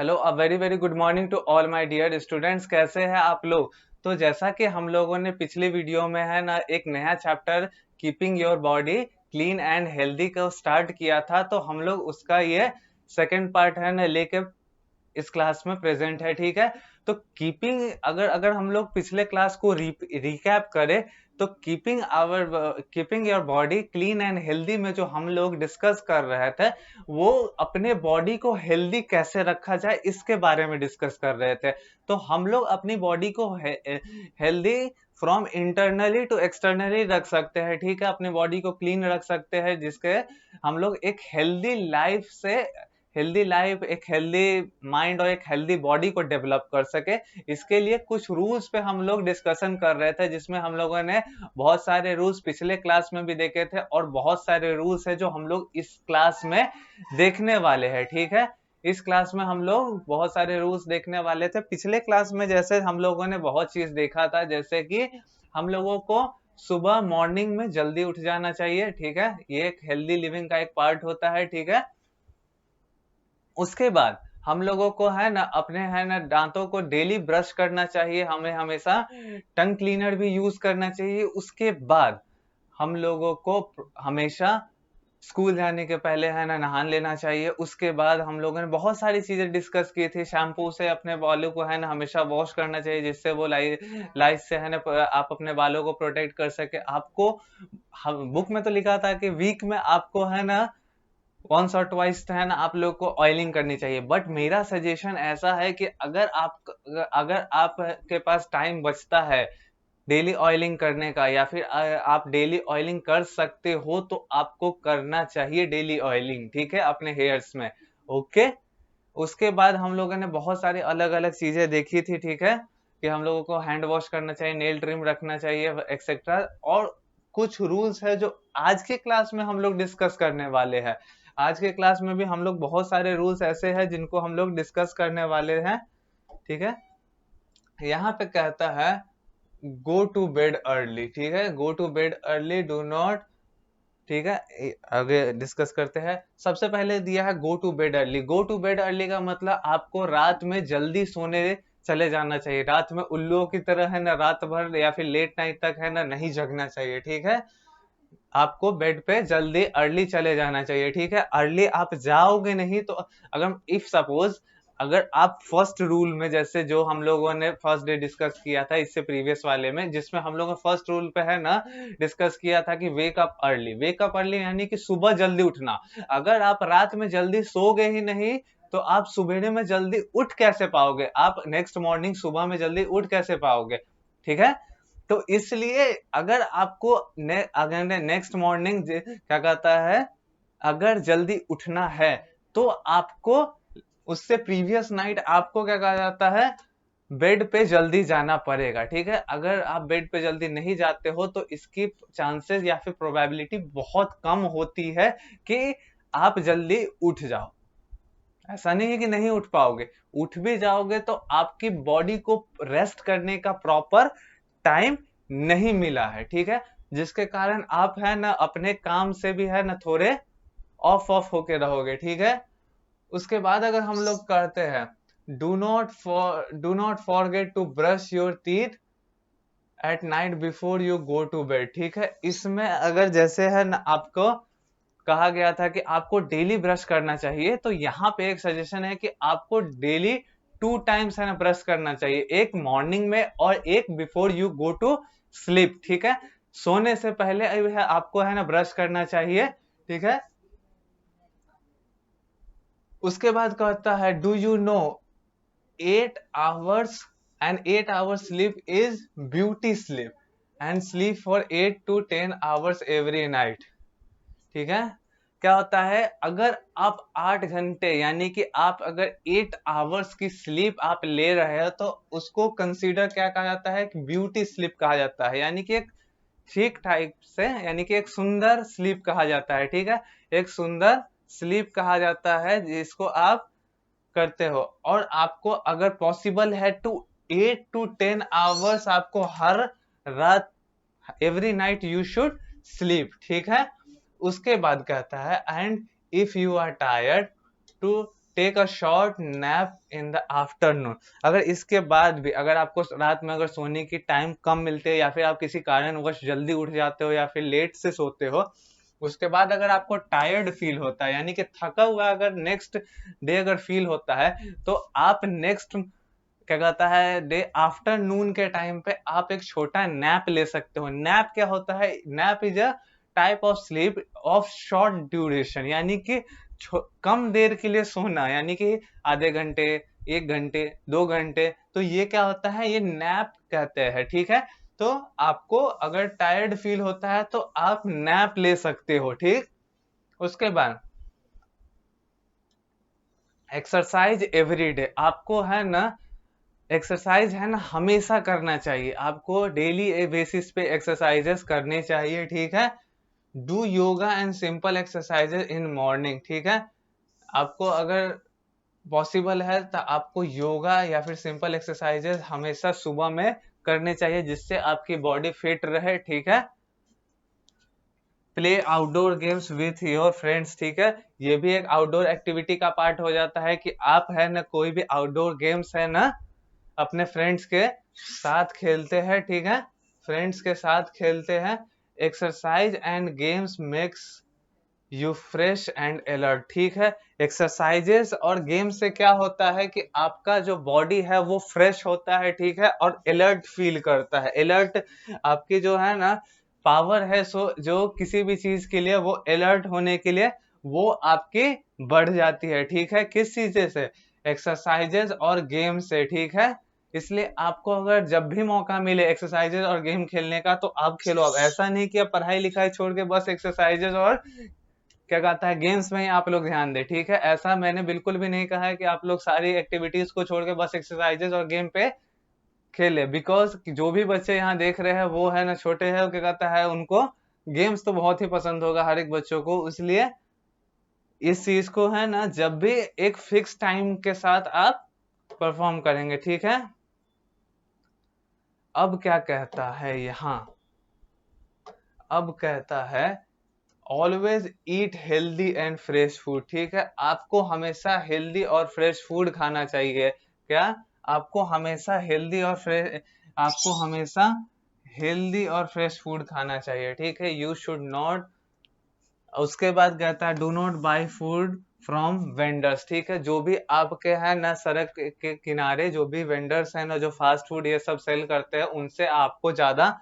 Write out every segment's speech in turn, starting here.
Hello, a very very good morning to all my dear students. कैसे हैं आप लोग? तो जैसा कि हम लोगों ने पिछली वीडियो में है ना एक नया chapter keeping your body clean and healthy को स्टार्ट किया था, तो हम लोग उसका ये सेकंड पार्ट है ना लेके इस क्लास में प्रेजेंट है। ठीक है, तो कीपिंग अगर अगर हम लोग पिछले क्लास को रिकैप करें तो keeping your body clean and healthy में जो हम लोग डिस्कस कर रहे थे वो अपने बॉडी को हेल्दी कैसे रखा जाए इसके बारे में डिस्कस कर रहे थे। तो हम लोग अपनी बॉडी को healthy from internally to externally रख सकते हैं। ठीक है, अपनी बॉडी को क्लीन रख सकते हैं जिसके हम लोग एक हेल्दी लाइफ, एक हेल्दी माइंड और एक हेल्दी बॉडी को डेवलप कर सके। इसके लिए कुछ रूल्स पे हम लोग डिस्कशन कर रहे थे, जिसमें हम लोगों ने बहुत सारे रूल्स पिछले क्लास में भी देखे थे और बहुत सारे रूल्स है जो हम लोग इस क्लास में देखने वाले हैं। ठीक है, इस क्लास में हम लोग बहुत सारे रूल्स देखने वाले थे। पिछले क्लास में जैसे हम लोगों ने बहुत चीज देखा था, जैसे कि हम लोगों को सुबह मॉर्निंग में जल्दी उठ जाना चाहिए। ठीक है, ये एक हेल्दी लिविंग का एक पार्ट होता है। ठीक है, उसके बाद हम लोगों को है ना अपने है ना दांतों को डेली ब्रश करना चाहिए, हमें हमेशा टंग क्लीनर भी यूज करना चाहिए। उसके बाद हम लोगों को हमेशा स्कूल जाने के पहले है ना नहा लेना चाहिए। उसके बाद हम लोगों ने बहुत सारी चीजें डिस्कस की थी। शैम्पू से अपने बालों को है ना हमेशा वॉश करना चाहिए, जिससे वो लाइट से है ना आप अपने बालों को प्रोटेक्ट कर सके। आपको बुक में तो लिखा था कि वीक में आपको है ना वंस और ट्वाइस है ना आप लोग को ऑयलिंग करनी चाहिए, बट मेरा सजेशन ऐसा है कि अगर आपके पास टाइम बचता है डेली ऑयलिंग करने का, या फिर आप डेली ऑयलिंग कर सकते हो तो आपको करना चाहिए डेली ऑयलिंग। ठीक है, अपने हेयर्स में। ओके, उसके बाद हम लोगों ने बहुत सारी अलग अलग चीजें देखी थी। ठीक है, कि हम लोगों को हैंड वॉश करना चाहिए, नेल ट्रिम रखना चाहिए, एक्सेट्रा। और कुछ रूल्स है जो आज के क्लास में हम लोग डिस्कस करने वाले हैं। आज के क्लास में भी हम लोग बहुत सारे रूल्स ऐसे हैं जिनको हम लोग डिस्कस करने वाले हैं। ठीक है, यहाँ पे कहता है गो टू बेड अर्ली। ठीक है, go to bed early, do not. ठीक है, आगे डिस्कस करते हैं। सबसे पहले दिया है go to bed early. Go to bed early का मतलब आपको रात में जल्दी सोने चले जाना चाहिए। रात में उल्लुओं की तरह है ना रात भर या फिर लेट नाइट तक है ना नहीं जगना चाहिए। ठीक है, आपको बेड पे जल्दी अर्ली चले जाना चाहिए। ठीक है, अर्ली आप जाओगे नहीं तो अगर इफ सपोज अगर आप फर्स्ट रूल में, जैसे जो हम लोगों ने फर्स्ट डे डिस्कस किया था इससे प्रीवियस वाले में, जिसमें हम लोगों ने फर्स्ट रूल पे है ना डिस्कस किया था कि wake up early. Wake up early यानी कि सुबह जल्दी उठना। अगर आप रात में जल्दी सोगे ही नहीं तो आप सुबह में जल्दी उठ कैसे पाओगे? आप नेक्स्ट मॉर्निंग सुबह में जल्दी उठ कैसे पाओगे? ठीक है, तो इसलिए अगर आपको अगर नेक्स्ट मॉर्निंग क्या कहता है, अगर जल्दी उठना है तो आपको उससे प्रीवियस नाइट आपको क्या कहा जाता है, बेड पे जल्दी जाना पड़ेगा। ठीक है, अगर आप बेड पे जल्दी नहीं जाते हो तो इसकी चांसेस या फिर प्रोबेबिलिटी बहुत कम होती है कि आप जल्दी उठ जाओ। ऐसा नहीं है कि नहीं उठ पाओगे, उठ भी जाओगे तो आपकी बॉडी को रेस्ट करने का प्रॉपर टाइम नहीं मिला है। ठीक है, जिसके कारण आप है ना अपने काम से भी है ना थोड़े ऑफ ऑफ होके रहोगे। ठीक है, उसके बाद अगर हम लोग करते हैं do not forget to brush your teeth at night before you go to bed. ठीक है, इसमें अगर जैसे है ना आपको कहा गया था कि आपको डेली ब्रश करना चाहिए, तो यहाँ पे एक सजेशन है कि आपको डेली 2 टाइम्स है ना ब्रश करना चाहिए, एक मॉर्निंग में और एक before you go to sleep. ठीक है, सोने से पहले आपको है ना ब्रश करना चाहिए। ठीक है, उसके बाद कहता है do you know 8 hours and 8 hours sleep is beauty sleep and sleep for 8 to 10 hours every night. ठीक है, क्या होता है, अगर आप 8 घंटे यानी कि आप अगर 8 आवर्स की स्लीप आप ले रहे हो तो उसको कंसीडर क्या कहा जाता है, ब्यूटी स्लीप कहा जाता है, यानी कि एक ठीक टाइप से, यानी कि एक सुंदर स्लीप कहा जाता है। ठीक है, एक सुंदर स्लीप कहा जाता है जिसको आप करते हो। और आपको अगर पॉसिबल है टू 8 to 10 आवर्स आपको हर रात, every night you should sleep. ठीक है, उसके बाद कहता है and if you are tired to take a short nap in the afternoon. अगर इसके बाद भी अगर आपको रात में अगर सोने की टाइम कम मिलते है या फिर आप किसी कारणवश जल्दी उठ जाते हो या फिर लेट से सोते हो, उसके बाद अगर आपको टायर्ड फील होता है यानी कि थका हुआ अगर नेक्स्ट डे अगर फील होता है, तो आप नेक्स्ट क्या कहता है डे आफ्टरनून के टाइम पे आप एक छोटा नैप ले सकते हो। नैप क्या होता है? Nap is a type of sleep of short duration, यानी कि कम देर के लिए सोना, यानी कि आधे घंटे, 1 घंटे, 2 घंटे। तो ये क्या होता है? ये नैप कहते हैं, ठीक है। तो आपको अगर टायर्ड फील होता है तो आप नैप ले सकते हो, ठीक। उसके बाद एक्सरसाइज एवरी डे, आपको है ना एक्सरसाइज है ना हमेशा करना चाहिए, आपको डेली बेसिस पे एक्सरसाइजेस करने चाहिए, ठीक है। Do yoga and simple exercises in morning, ठीक है। आपको अगर पॉसिबल है तो आपको योगा या फिर सिंपल एक्सरसाइजेस हमेशा सुबह में करने चाहिए, जिससे आपकी बॉडी फिट रहे, ठीक है। Play outdoor games with your friends, ठीक है। ये भी एक आउटडोर एक्टिविटी का पार्ट हो जाता है कि आप है ना कोई भी आउटडोर गेम्स है ना अपने फ्रेंड्स के साथ खेलते हैं, ठीक है। फ्रेंड्स के साथ खेलते हैं। Exercise and games makes you fresh and alert, ठीक है। एक्सरसाइजेस और गेम से क्या होता है कि आपका जो बॉडी है वो फ्रेश होता है, ठीक है, और अलर्ट फील करता है। अलर्ट आपकी जो है ना पावर है, सो जो किसी भी चीज के लिए वो अलर्ट होने के लिए वो आपकी बढ़ जाती है, ठीक है। किस चीज से? एक्सरसाइजेस और गेम से, ठीक है। इसलिए आपको अगर जब भी मौका मिले एक्सरसाइजेस और गेम खेलने का तो आप खेलो। अब ऐसा नहीं कि आप पढ़ाई लिखाई छोड़ के बस एक्सरसाइजेस और क्या कहता है गेम्स में ही आप लोग ध्यान दें, ठीक है। ऐसा मैंने बिल्कुल भी नहीं कहा है कि आप लोग सारी एक्टिविटीज को छोड़ के बस एक्सरसाइजेस और गेम पे खेले, बिकॉज जो भी बच्चे यहाँ देख रहे हैं वो है ना छोटे हैं, क्या कहता है उनको गेम्स तो बहुत ही पसंद होगा हर एक बच्चों को। इसलिए इस चीज को है ना जब भी एक फिक्स टाइम के साथ आप परफॉर्म करेंगे, ठीक है। अब क्या कहता है यहाँ? अब कहता है always eat healthy and fresh food, ठीक है। आपको हमेशा हेल्दी और फ्रेश फूड खाना चाहिए। क्या? आपको हमेशा हेल्दी और फ्रेश आपको हमेशा हेल्दी और फ्रेश फूड खाना चाहिए, ठीक है। यू शुड नॉट उसके बाद कहता है do not buy food from vendors, ठीक है। जो भी आपके हैं ना सड़क के किनारे जो भी वेंडर्स हैं ना जो फास्ट फूड ये सब सेल करते हैं, उनसे आपको ज्यादा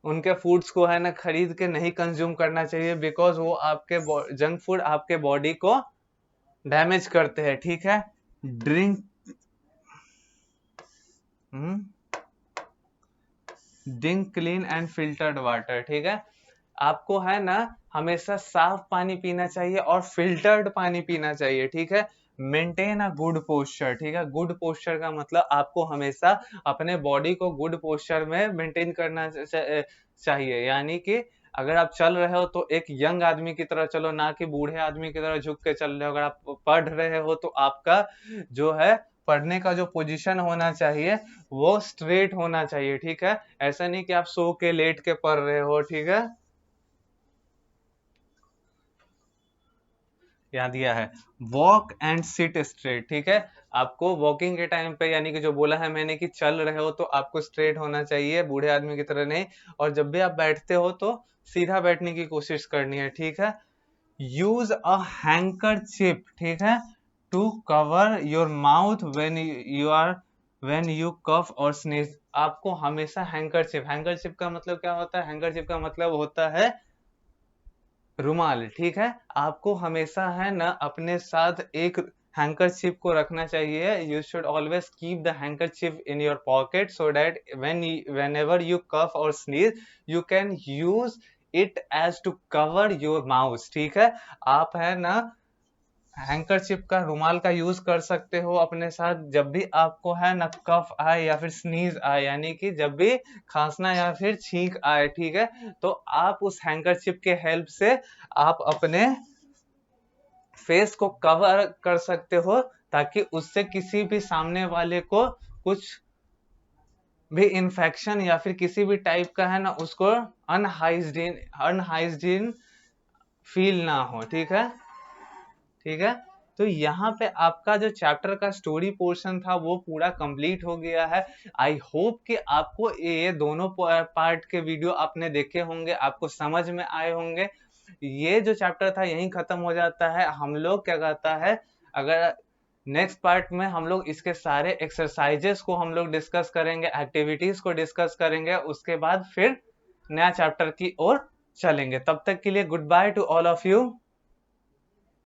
उनके फूड्स को है ना खरीद के नहीं कंज्यूम करना चाहिए, बिकॉज वो आपके जंक फूड आपके बॉडी को डैमेज करते हैं, ठीक है। Drink drink clean and filtered water, ठीक है। आपको है ना हमेशा साफ पानी पीना चाहिए और फिल्टर्ड पानी पीना चाहिए, ठीक है। मेंटेन अ गुड पोस्चर, ठीक है। गुड पोस्चर का मतलब आपको हमेशा अपने बॉडी को गुड पोस्चर में मेंटेन करना चाहिए, यानी कि अगर आप चल रहे हो तो एक यंग आदमी की तरह चलो, ना कि बूढ़े आदमी की तरह झुक के चल रहे हो। अगर आप पढ़ रहे हो तो आपका जो है पढ़ने का जो पोजीशन होना चाहिए वो स्ट्रेट होना चाहिए, ठीक है। ऐसा नहीं कि आप सो के लेट के पढ़ रहे हो, ठीक है। यहाँ दिया है वॉक एंड सिट स्ट्रेट, ठीक है। आपको वॉकिंग के टाइम पे यानी कि जो बोला है मैंने कि चल रहे हो तो आपको स्ट्रेट होना चाहिए, बूढ़े आदमी की तरह नहीं। और जब भी आप बैठते हो तो सीधा बैठने की कोशिश करनी है, ठीक है। यूज अ हैंकरचिप, ठीक है, to cover your mouth when you cough और स्नीज। आपको हमेशा हैंकरचिप का मतलब क्या होता है? हैंकरचिप का मतलब होता है रुमाल, ठीक है। आपको हमेशा है ना अपने साथ एक हैंकरचिप को रखना चाहिए। You should always keep the handkerchief in your pocket so that whenever you cough or sneeze you can use it as to cover your mouth, ठीक है। आप है ना हैंकरचिप का रुमाल का यूज कर सकते हो अपने साथ जब भी आपको है ना कफ आए या फिर स्नीज आए, यानी कि जब भी खांसना या फिर छींक आए, ठीक है। तो आप उस हैंकरचिप के हेल्प से आप अपने फेस को कवर कर सकते हो, ताकि उससे किसी भी सामने वाले को कुछ भी इन्फेक्शन या फिर किसी भी टाइप का है ना उसको अनहाइजीन फील ना हो, ठीक है। ठीक है। तो यहाँ पे आपका जो चैप्टर का स्टोरी पोर्शन था वो पूरा कंप्लीट हो गया है। आई होप कि आपको ये दोनों पार्ट के वीडियो आपने देखे होंगे, आपको समझ में आए होंगे। ये जो चैप्टर था यहीं खत्म हो जाता है। हम लोग क्या कहता है, अगर नेक्स्ट पार्ट में हम लोग इसके सारे एक्सरसाइजेस को हम लोग डिस्कस करेंगे, एक्टिविटीज को डिस्कस करेंगे, उसके बाद फिर नया चैप्टर की ओर चलेंगे। तब तक के लिए good by two all of you.